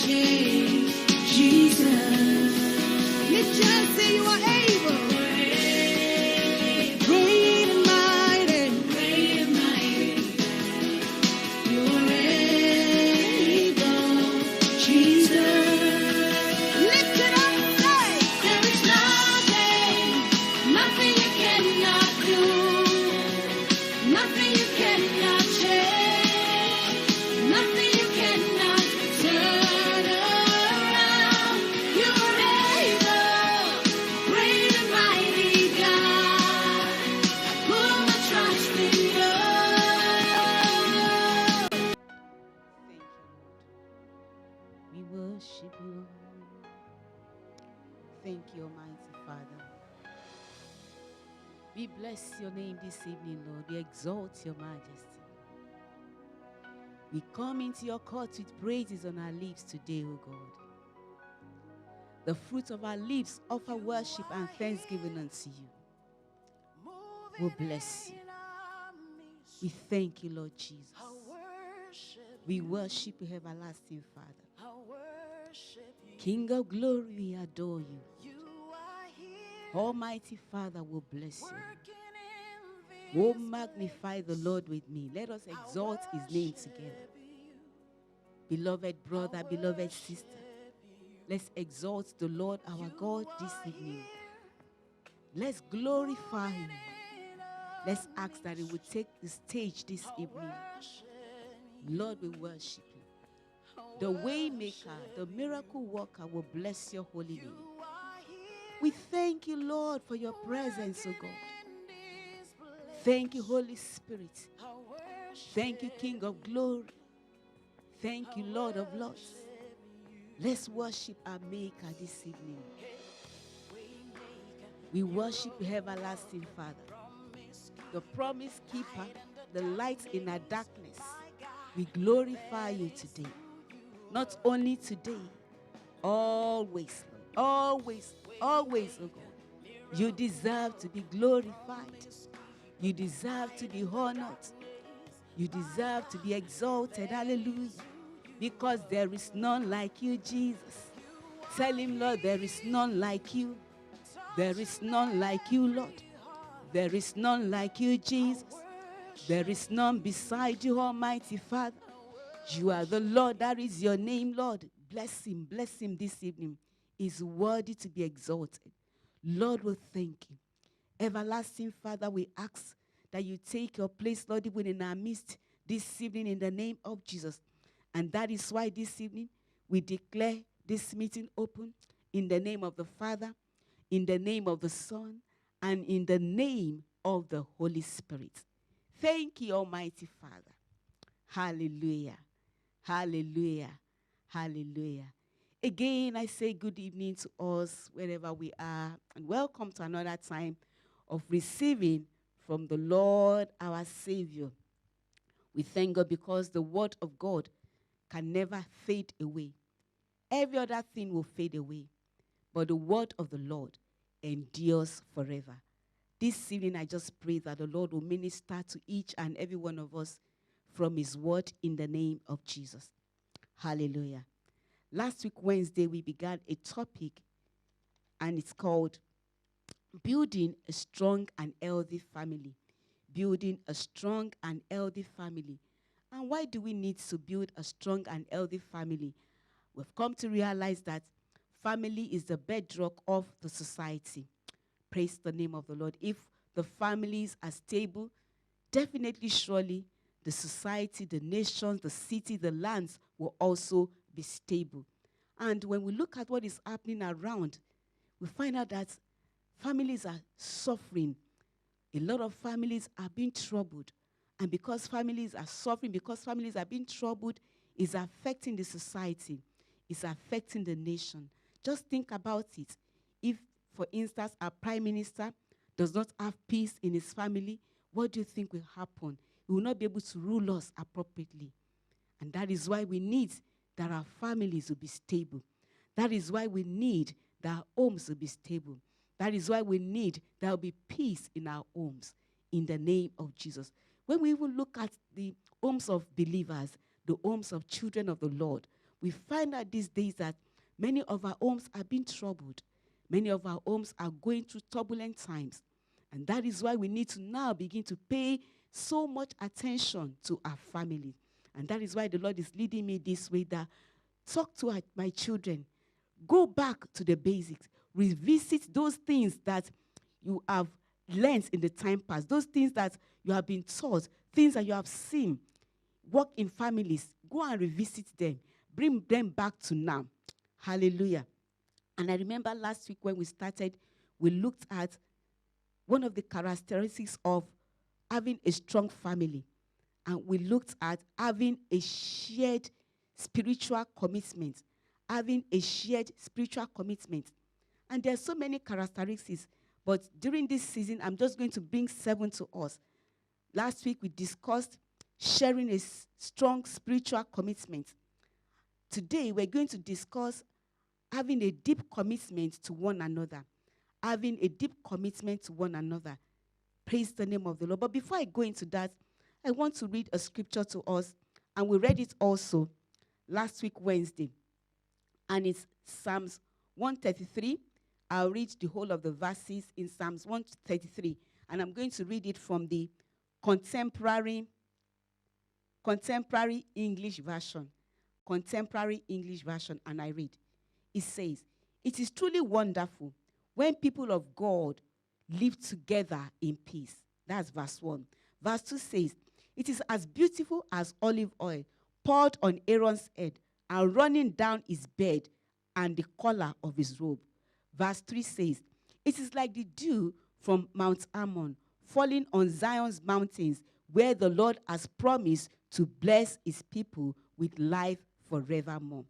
change, Jesus. You just say you are able. Great and mighty. Great and mighty. You are able, Jesus. Lift it up and say, there is nothing you cannot do. Nothing you cannot change. Nothing you cannot turn around. You are able, great and mighty God. Put my trust in you. Thank you, Lord. We worship you. Thank you, Almighty Father. We bless your name this evening, Lord. We exalt your majesty. We come into your court with praises on our lips today, O God. The fruit of our lips offer worship and thanksgiving unto you. We bless you. We thank you, Lord Jesus. We worship you, everlasting Father. King of glory, we adore you. Almighty Father will bless you. Oh, magnify the Lord with me. Let us exalt his name together. Beloved brother, beloved sister, let's exalt the Lord our God this evening. Let's glorify him. Let's ask that he would take the stage this evening. Lord, we worship you. The way maker, the miracle worker will bless your holy name. We thank you, Lord, for your presence, O God. Thank you, Holy Spirit. Thank you, King of glory. Thank you, Lord of lords. Let's worship our Maker this evening. We worship you, everlasting Father, the promise keeper, the light in our darkness. We glorify you today. Not only today, always, always, always, oh God. You deserve to be glorified. You deserve to be honored. You deserve to be exalted. Hallelujah. Because there is none like you, Jesus. Tell him, Lord, there is none like you. There is none like you, Lord. There is none like you, Jesus. There is none beside you, Almighty Father. You are the Lord. That is your name, Lord. Bless him this evening. He's worthy to be exalted. Lord, we thank you. Everlasting Father, we ask that you take your place, Lord, even in our midst this evening in the name of Jesus. And that is why this evening we declare this meeting open in the name of the Father, in the name of the Son, and in the name of the Holy Spirit. Thank you, Almighty Father. Hallelujah. Hallelujah. Hallelujah. Again, I say good evening to us wherever we are, and welcome to another time of receiving from the Lord our Savior. We thank God because the word of God can never fade away. Every other thing will fade away, but the word of the Lord endures forever. This evening, I just pray that the Lord will minister to each and every one of us from his word in the name of Jesus. Hallelujah. Last week, Wednesday, we began a topic, and it's called Building a Strong and Healthy Family. Building a strong and healthy family. And why do we need to build a strong and healthy family? We've come to realize that family is the bedrock of the society. Praise the name of the Lord. If the families are stable, definitely, surely, the society, the nations, the city, the lands will also be stable. And when we look at what is happening around, we find out that families are suffering. A lot of families are being troubled. And because families are suffering, because families are being troubled, it's affecting the society. It's affecting the nation. Just think about it. If, for instance, our prime minister does not have peace in his family, what do you think will happen? He will not be able to rule us appropriately. And that is why we need that our families will be stable. That is why we need that our homes will be stable. That is why we need there will be peace in our homes in the name of Jesus. When we even look at the homes of believers, the homes of children of the Lord, we find out these days that many of our homes are being troubled. Many of our homes are going through turbulent times. And that is why we need to now begin to pay so much attention to our family. And that is why the Lord is leading me this way, that talk to my children. Go back to the basics. Revisit those things that you have learned in the time past, those things that you have been taught, things that you have seen. Work in families. Go and revisit them. Bring them back to now. Hallelujah. And I remember last week when we started, we looked at one of the characteristics of having a strong family. And we looked at having a shared spiritual commitment. Having a shared spiritual commitment. And there are so many characteristics. But during this season, I'm just going to bring 7 to us. Last week, we discussed sharing a strong spiritual commitment. Today, we're going to discuss having a deep commitment to one another. Having a deep commitment to one another. Praise the name of the Lord. But before I go into that, I want to read a scripture to us. And we read it also last week, Wednesday. And it's Psalms 133. I'll read the whole of the verses in Psalms 133. And I'm going to read it from the contemporary English version. Contemporary English version. And I read. It says, "It is truly wonderful when people of God live together in peace." That's verse 1. Verse 2 says, "It is as beautiful as olive oil poured on Aaron's head and running down his beard and the collar of his robe." Verse 3 says, "It is like the dew from Mount Hermon falling on Zion's mountains, where the Lord has promised to bless his people with life forevermore."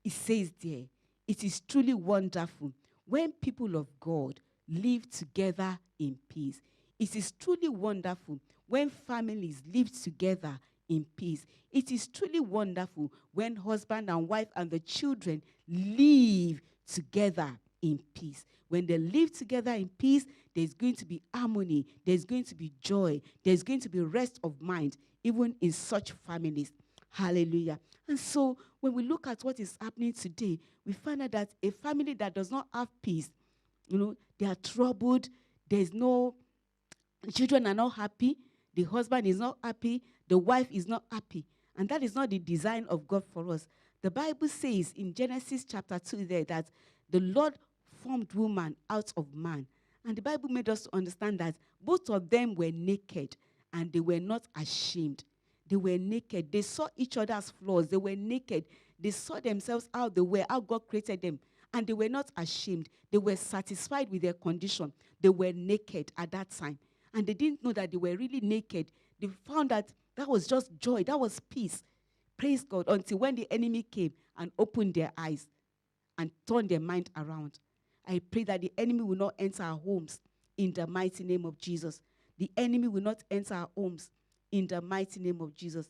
It says there, it is truly wonderful when people of God live together in peace. It is truly wonderful when families live together in peace. It is truly wonderful when husband and wife and the children live together in peace. When they live together in peace, there's going to be harmony, there's going to be joy, there's going to be rest of mind, even in such families. Hallelujah. And so, when we look at what is happening today, we find out that a family that does not have peace, they are troubled, the children are not happy, the husband is not happy, the wife is not happy. And that is not the design of God for us. The Bible says in Genesis chapter 2 there that the Lord formed woman out of man. And the Bible made us understand that both of them were naked and they were not ashamed. They were naked. They saw each other's flaws. They were naked. They saw themselves how they were, how God created them. And they were not ashamed. They were satisfied with their condition. They were naked at that time. And they didn't know that they were really naked. They found that that was just joy. That was peace. Praise God. Until when the enemy came and opened their eyes and turned their mind around. I pray that the enemy will not enter our homes in the mighty name of Jesus. The enemy will not enter our homes in the mighty name of Jesus.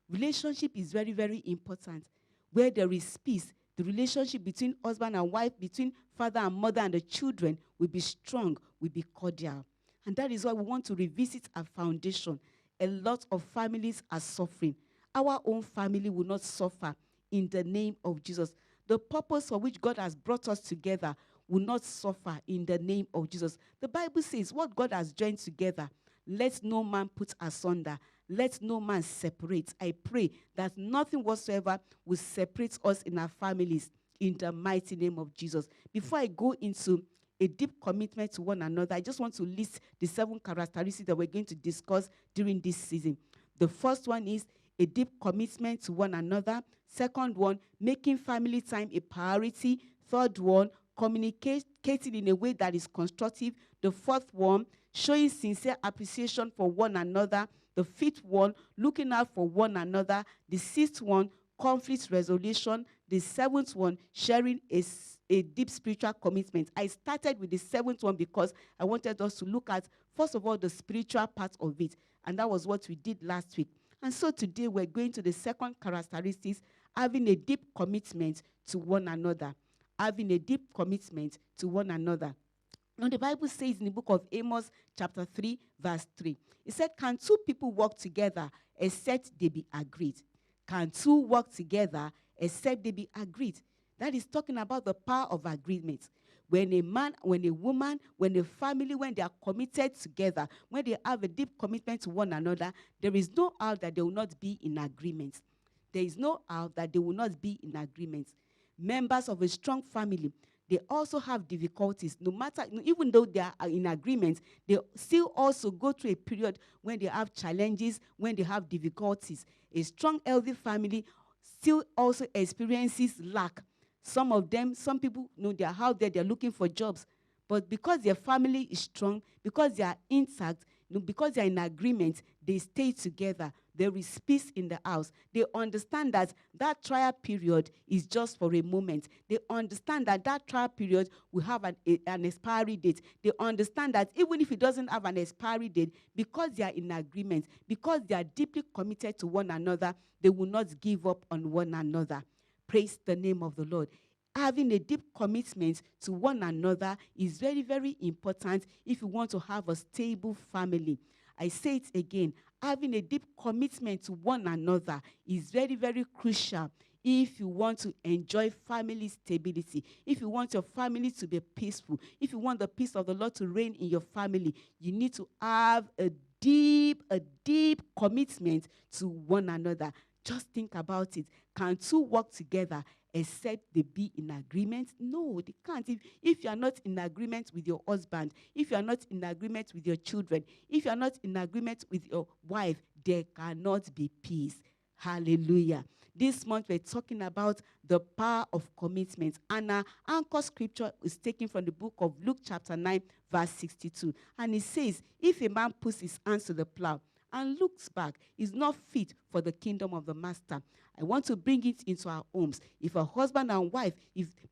Relationship is very, very important. Where there is peace, the relationship between husband and wife, between father and mother and the children will be strong, will be cordial. And that is why we want to revisit our foundation. A lot of families are suffering. Our own family will not suffer in the name of Jesus. The purpose for which God has brought us together will not suffer in the name of Jesus. The Bible says, what God has joined together, let no man put asunder. Let no man separate. I pray that nothing whatsoever will separate us in our families in the mighty name of Jesus. Before I go into a deep commitment to one another, I just want to list the 7 characteristics that we're going to discuss during this season. The first one is a deep commitment to one another. Second one, making family time a priority. Third one, communicating in a way that is constructive. The fourth one, showing sincere appreciation for one another. The fifth one, looking out for one another. The sixth one, conflict resolution. The seventh one, sharing a deep spiritual commitment. I started with the seventh one because I wanted us to look at, first of all, the spiritual part of it. And that was what we did last week. And so today we're going to the second characteristics, having a deep commitment to one another. Having a deep commitment to one another. Now the Bible says in the book of Amos chapter 3 verse 3, it said, can two people work together except they be agreed? Can two work together except they be agreed. That is talking about the power of agreement. When a man, when a woman, when a family, when they are committed together, when they have a deep commitment to one another, there is no how that they will not be in agreement. There is no how that they will not be in agreement. Members of a strong family, they also have difficulties. No matter, even though they are in agreement, they still also go through a period when they have challenges, when they have difficulties. A strong, healthy family still also experiences lack. Some of them, some people, they are out there, they're looking for jobs. But because their family is strong, because they are intact, because they are in agreement, they stay together. There is peace in the house. They understand that that trial period is just for a moment. They understand that that trial period will have an expiry date. They understand that even if it doesn't have an expiry date, because they are in agreement, because they are deeply committed to one another, they will not give up on one another. Praise the name of the Lord. Having a deep commitment to one another is very, very important if you want to have a stable family. I say it again. Having a deep commitment to one another is very, very crucial if you want to enjoy family stability, if you want your family to be peaceful, if you want the peace of the Lord to reign in your family, you need to have a deep commitment to one another. Just think about it. Can two work together except they be in agreement? No, they can't. If you are not in agreement with your husband, if you are not in agreement with your children, if you are not in agreement with your wife, there cannot be peace. Hallelujah. This month we're talking about the power of commitment. And our anchor scripture is taken from the book of Luke chapter 9, verse 62. And it says, if a man puts his hands to the plow and looks back, is not fit for the kingdom of the master. I want to bring it into our homes. If a husband and wife,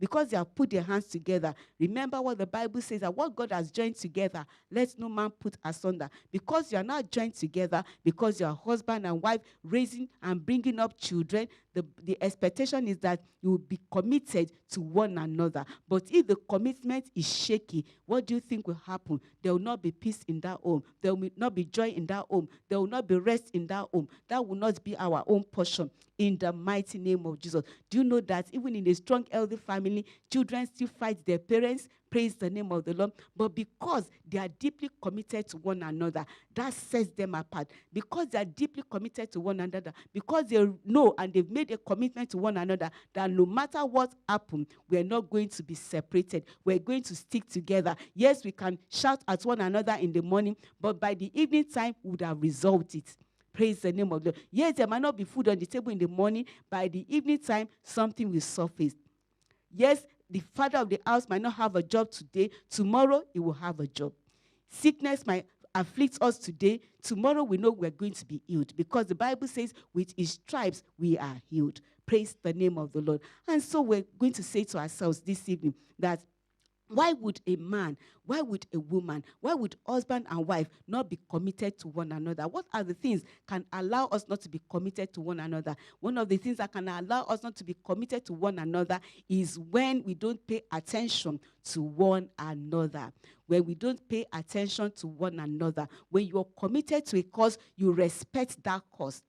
because they have put their hands together, remember what the Bible says, that what God has joined together, let no man put asunder. Because you are not joined together, because you are husband and wife, raising and bringing up children, the expectation is that you will be committed to one another. But if the commitment is shaky, what do you think will happen? There will not be peace in that home. There will not be joy in that home. There will not be rest in that home. That will not be our own portion. In the mighty name of Jesus. Do you know that even in a strong, healthy family, children still fight their parents? Praise the name of the Lord. But because they are deeply committed to one another, that sets them apart. Because they are deeply committed to one another, because they know and they've made a commitment to one another, that no matter what happens, we're not going to be separated. We're going to stick together. Yes, we can shout at one another in the morning, but by the evening time, we would have resolved it. Praise the name of the Lord. Yes, there might not be food on the table in the morning. By the evening time, something will surface. Yes, the father of the house might not have a job today. Tomorrow, he will have a job. Sickness might afflict us today. Tomorrow, we know we're going to be healed. Because the Bible says, with his stripes, we are healed. Praise the name of the Lord. And so we're going to say to ourselves this evening that why would a man, why would a woman, why would husband and wife not be committed to one another? What are the things can allow us not to be committed to one another? One of the things that can allow us not to be committed to one another is when we don't pay attention to one another. When we don't pay attention to one another. When you're committed to a cause, you respect that cause.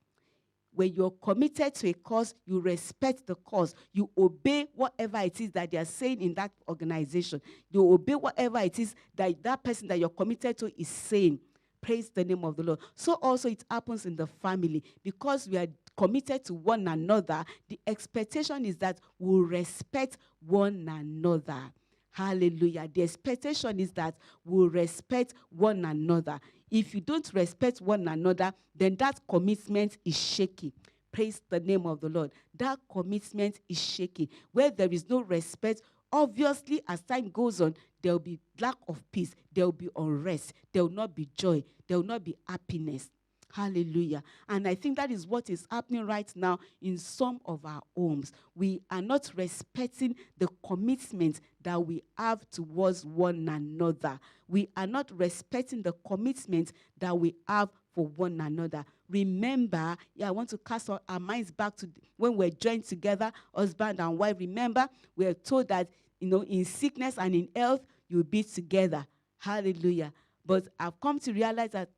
When you're committed to a cause, you respect the cause. You obey whatever it is that they are saying in that organization. You obey whatever it is that that person that you're committed to is saying. Praise the name of the Lord. So also it happens in the family. Because we are committed to one another, the expectation is that we'll respect one another. Hallelujah. The expectation is that we'll respect one another. If you don't respect one another, then that commitment is shaky. Praise the name of the Lord. That commitment is shaky. Where there is no respect, obviously, as time goes on, there will be lack of peace. There will be unrest. There will not be joy. There will not be happiness. Hallelujah. And I think that is what is happening right now in some of our homes. We are not respecting the commitment that we have towards one another. We are not respecting the commitment that we have for one another. Remember, I want to cast our minds back to when we're joined together, husband and wife. Remember, we're told that, in sickness and in health, you'll be together. Hallelujah. But I've come to realize that,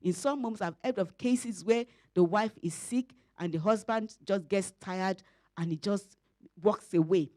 in some homes, I've heard of cases where the wife is sick and the husband just gets tired and he just walks away.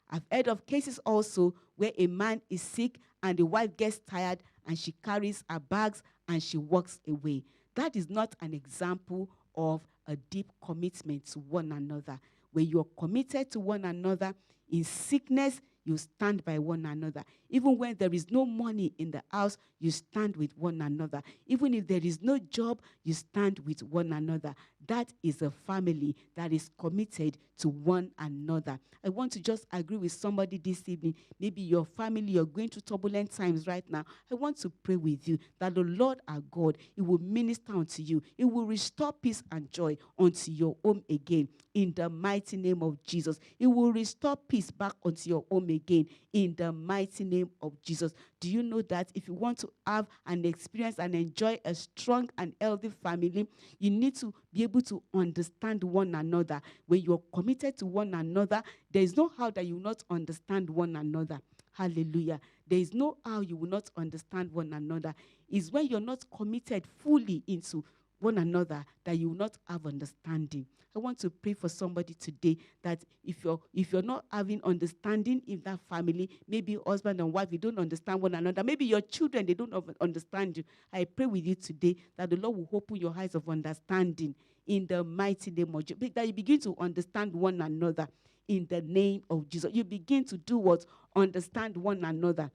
I've heard of cases also where a man is sick and the wife gets tired and she carries her bags and she walks away. That is not an example of a deep commitment to one another. When you're committed to one another in sickness, you stand by one another. Even when there is no money in the house, you stand with one another. Even if there is no job, you stand with one another. That is a family that is committed to one another. I want to just agree with somebody this evening. Maybe your family, you're going through turbulent times right now. I want to pray with you that the Lord our God, He will minister unto you. He will restore peace and joy unto your home again. In the mighty name of Jesus. He will restore peace back unto your home again. In the mighty name of Jesus. Do you know that if you want to have an experience and enjoy a strong and healthy family, you need to be able to understand one another. When you're committed to one another, there is no how that you will not understand one another. Hallelujah. There is no how you will not understand one another. It's when you're not committed fully into one another that you will not have understanding. I want to pray for somebody today that if you're not having understanding in that family, maybe husband and wife, you don't understand one another. Maybe your children, they don't understand you. I pray with you today that the Lord will open your eyes of understanding in the mighty name of Jesus. That you begin to understand one another in the name of Jesus. You begin to do what? Understand one another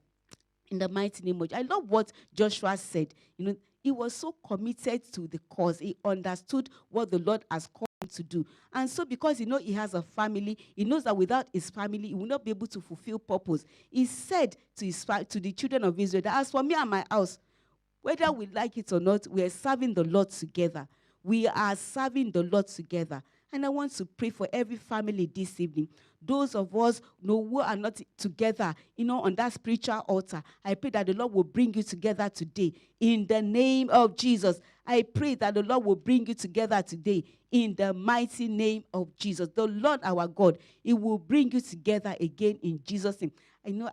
in the mighty name of Jesus. I love what Joshua said. He was so committed to the cause. He understood what the Lord has called him to do. And so because he has a family, he knows that without his family, he will not be able to fulfill purpose. He said to the children of Israel that as for me and my house, whether we like it or not, we are serving the Lord together. We are serving the Lord together. And I want to pray for every family this evening. Those of us who are not together, on that spiritual altar, I pray that the Lord will bring you together today. In the name of Jesus, I pray that the Lord will bring you together today. In the mighty name of Jesus. The Lord our God, He will bring you together again in Jesus' name.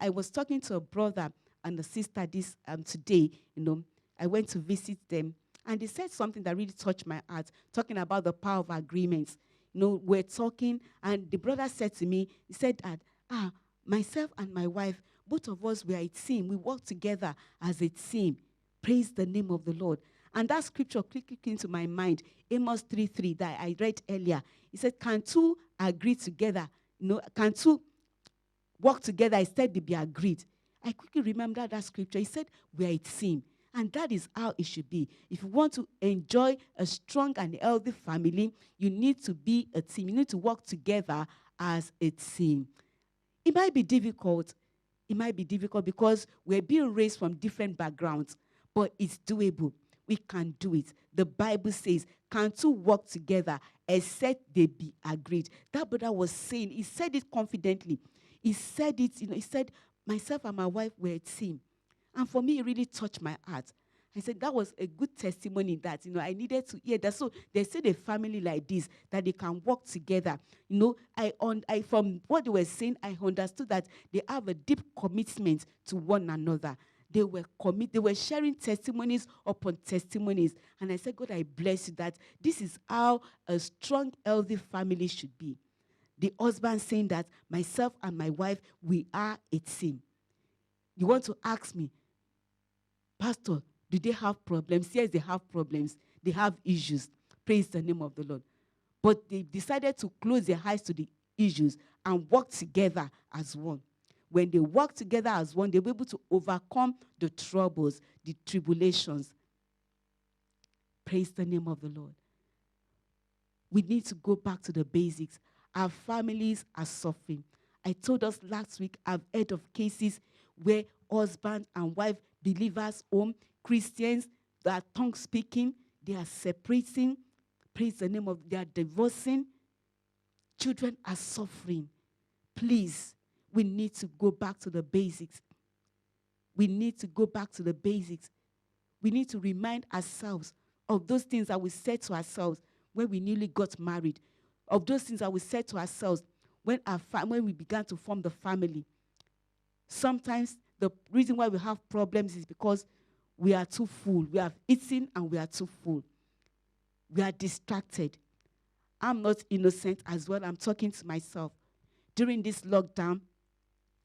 I was talking to a brother and a sister today, I went to visit them, and they said something that really touched my heart, talking about the power of agreements. We're talking, and the brother said to me, he said that, myself and my wife, both of us, we are a team. We work together as a team. Praise the name of the Lord. And that scripture clicked into my mind, Amos 3:3, that I read earlier. He said, can two agree together? Can two work together instead they be agreed? I quickly remember that scripture. He said, we are a team. And that is how it should be. If you want to enjoy a strong and healthy family, you need to be a team. You need to work together as a team. It might be difficult. It might be difficult because we're being raised from different backgrounds, but it's doable. We can do it. The Bible says, can two work together except they be agreed? That brother was saying, he said it confidently. He said it, he said, myself and my wife were a team. And for me, it really touched my heart. I said that was a good testimony that, I needed to hear that. So they said a family like this, that they can work together. I from what they were saying, I understood that they have a deep commitment to one another. They were sharing testimonies upon testimonies. And I said, God, I bless you that this is how a strong, healthy family should be. The husband saying that myself and my wife, we are a team. You want to ask me, Pastor, do they have problems? Yes, they have problems. They have issues. Praise the name of the Lord. But they decided to close their eyes to the issues and work together as one. When they work together as one, they'll be able to overcome the troubles, the tribulations. Praise the name of the Lord. We need to go back to the basics. Our families are suffering. I told us last week, I've heard of cases where husband and wife, believers, home, Christians, that are tongue speaking, they are separating. Praise the name of, they are divorcing. Children are suffering. Please, we need to go back to the basics. We need to go back to the basics. We need to remind ourselves of those things that we said to ourselves when we newly got married, of those things that we said to ourselves when we began to form the family. Sometimes the reason why we have problems is because we are too full. We have eaten and we are too full. We are distracted. I'm not innocent as well. I'm talking to myself. During this lockdown,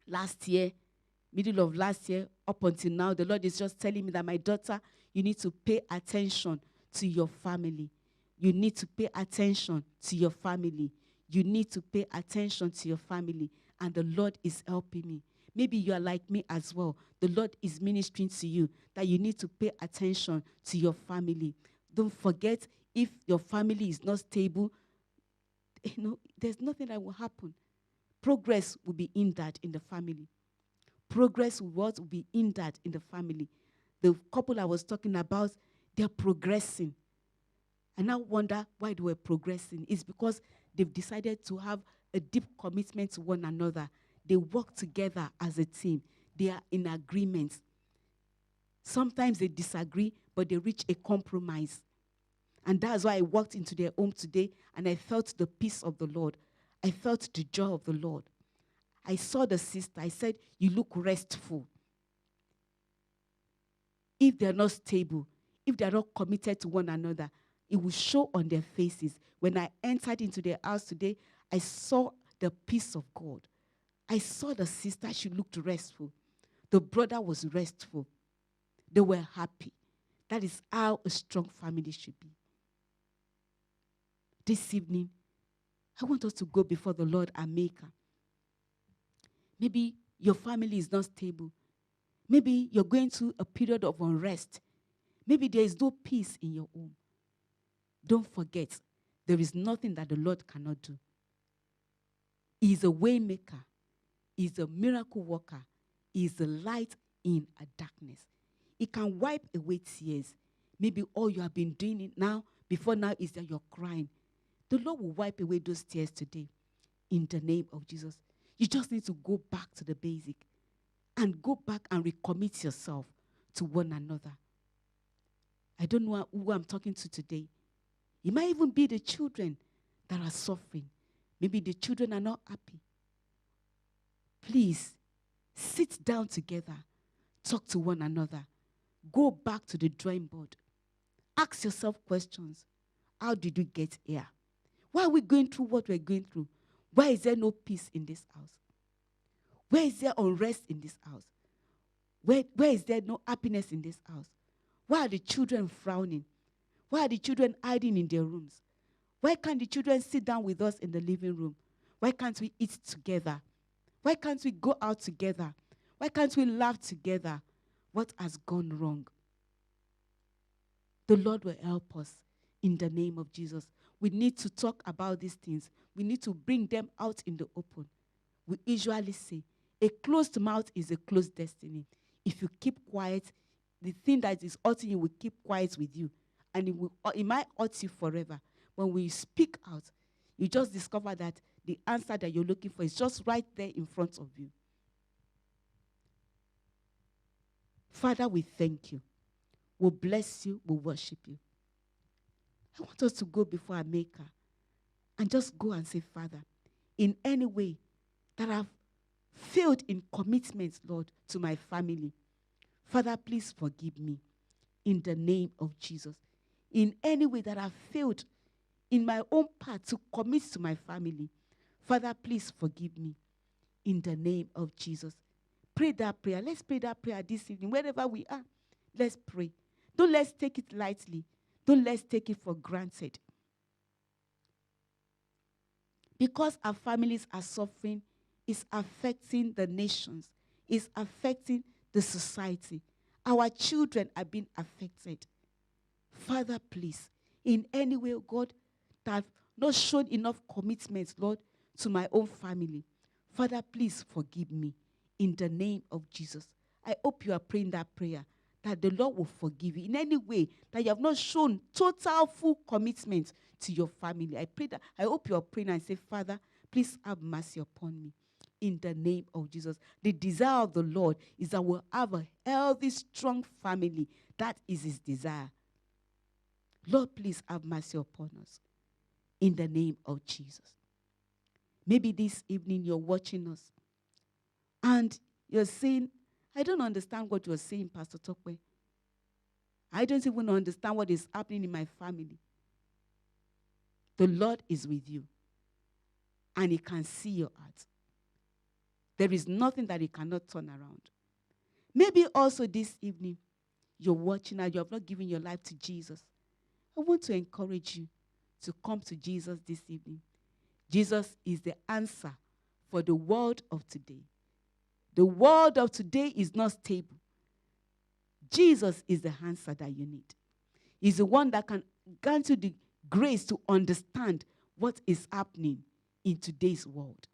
last year, middle of last year, up until now, the Lord is just telling me that, my daughter, you need to pay attention to your family. You need to pay attention to your family. You need to pay attention to your family. And the Lord is helping me. Maybe you are like me as well. The Lord is ministering to you that you need to pay attention to your family. Don't forget, if your family is not stable, there's nothing that will happen. Progress will be hindered in the family. Progress will be hindered in the family. The couple I was talking about, they're progressing. And I wonder why they were progressing. It's because they've decided to have a deep commitment to one another. They work together as a team. They are in agreement. Sometimes they disagree, but they reach a compromise. And that's why I walked into their home today, and I felt the peace of the Lord. I felt the joy of the Lord. I saw the sister. I said, you look restful. If they're not stable, if they're not committed to one another, it will show on their faces. When I entered into their house today, I saw the peace of God. I saw the sister, she looked restful. The brother was restful. They were happy. That is how a strong family should be. This evening, I want us to go before the Lord our Maker. Maybe your family is not stable. Maybe you're going through a period of unrest. Maybe there is no peace in your home. Don't forget, there is nothing that the Lord cannot do. He is a way maker. He is a miracle worker. He is the light in a darkness. He can wipe away tears. Maybe all you have been doing it now, before now, is that you're crying. The Lord will wipe away those tears today in the name of Jesus. You just need to go back to the basic and go back and recommit yourself to one another. I don't know who I'm talking to today. It might even be the children that are suffering. Maybe the children are not happy. Please, sit down together. Talk to one another. Go back to the drawing board. Ask yourself questions. How did we get here? Why are we going through what we're going through? Why is there no peace in this house? Where is there unrest in this house? Where is there no happiness in this house? Why are the children frowning? Why are the children hiding in their rooms? Why can't the children sit down with us in the living room? Why can't we eat together? Why can't we go out together? Why can't we laugh together? What has gone wrong? The Lord will help us in the name of Jesus. We need to talk about these things. We need to bring them out in the open. We usually say, a closed mouth is a closed destiny. If you keep quiet, the thing that is hurting you will keep quiet with you. And it might hurt you forever. When we speak out, you just discover that the answer that you're looking for is just right there in front of you. Father, we thank you. We'll bless you. We'll worship you. I want us to go before our Maker and just go and say, Father, in any way that I've failed in commitment, Lord, to my family, Father, please forgive me in the name of Jesus. In any way that I've failed in my own part to commit to my family, Father, please forgive me in the name of Jesus. Pray that prayer. Let's pray that prayer this evening. Wherever we are, let's pray. Don't let's take it lightly. Don't let's take it for granted. Because our families are suffering, it's affecting the nations. It's affecting the society. Our children are being affected. Father, please, in any way, God, that I've not shown enough commitment, Lord, to my own family, Father, please forgive me in the name of Jesus. I hope you are praying that prayer, that the Lord will forgive you in any way that you have not shown total, full commitment to your family. I pray that, I hope you are praying and say, Father, please have mercy upon me in the name of Jesus. The desire of the Lord is that we'll have a healthy, strong family. That is his desire. Lord, please have mercy upon us in the name of Jesus. Maybe this evening you're watching us and you're saying, I don't understand what you're saying, Pastor Tokwe. I don't even understand what is happening in my family. The Lord is with you. And he can see your heart. There is nothing that he cannot turn around. Maybe also this evening, you're watching and you have not given your life to Jesus. I want to encourage you to come to Jesus this evening. Jesus is the answer for the world of today. The world of today is not stable. Jesus is the answer that you need. He's the one that can grant you the grace to understand what is happening in today's world.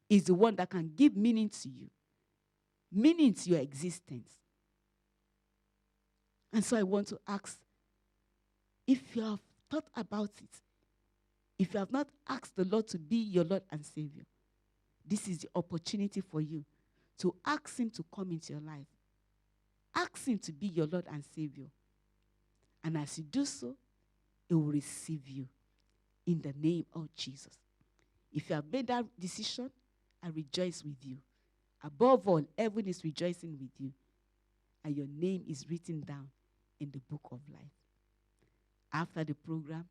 He's the one that can give meaning to you, meaning to your existence. And so I want to ask, if you have thought about it, if you have not asked the Lord to be your Lord and Savior, this is the opportunity for you to ask him to come into your life. Ask him to be your Lord and Savior. And as you do so, he will receive you in the name of Jesus. If you have made that decision, I rejoice with you. Above all, heaven is rejoicing with you. And your name is written down in the book of life. After the program,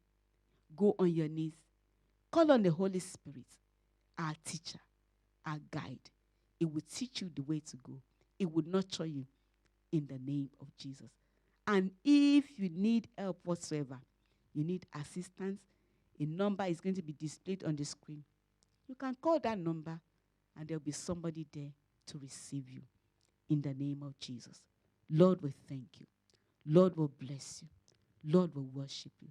go on your knees. Call on the Holy Spirit, our teacher, our guide. It will teach you the way to go. It will nurture you in the name of Jesus. And if you need help whatsoever, you need assistance, a number is going to be displayed on the screen. You can call that number and there'll be somebody there to receive you in the name of Jesus. Lord, we thank you. Lord, will bless you. Lord, will worship you.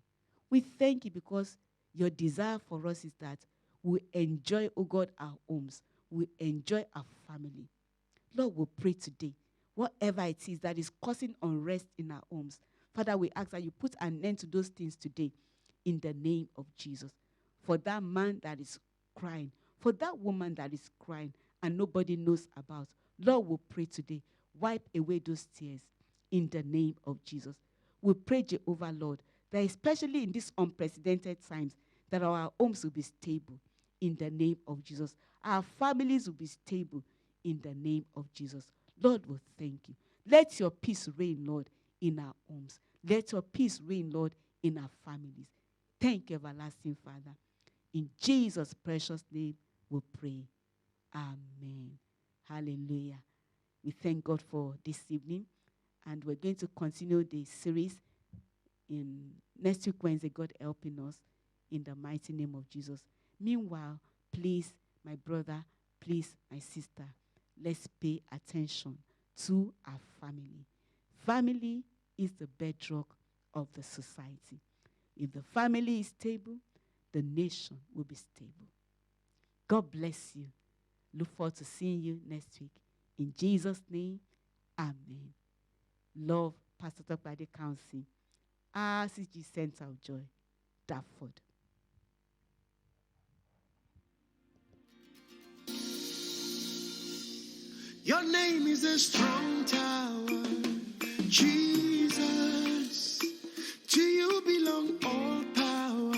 We thank you because your desire for us is that we enjoy, oh God, our homes. We enjoy our family. Lord, we pray today, whatever it is that is causing unrest in our homes, Father, we ask that you put an end to those things today in the name of Jesus. For that man that is crying, for that woman that is crying and nobody knows about, Lord, we pray today, wipe away those tears in the name of Jesus. We pray, Jehovah, Lord, that especially in these unprecedented times, that our homes will be stable in the name of Jesus. Our families will be stable in the name of Jesus. Lord, we thank you. Let your peace reign, Lord, in our homes. Let your peace reign, Lord, in our families. Thank you, everlasting Father. In Jesus' precious name we pray. Amen. Hallelujah. We thank God for this evening. And we're going to continue the series in next week Wednesday, God helping us, in the mighty name of Jesus. Meanwhile, please, my brother, please, my sister, let's pay attention to our family. Family is the bedrock of the society. If the family is stable, the nation will be stable. God bless you. Look forward to seeing you next week. In Jesus' name, amen. Love, Pastor Tokpade Council, RCG Center of Joy, Dartford. Your name is a strong tower, Jesus. To you belong all power,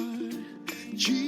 Jesus.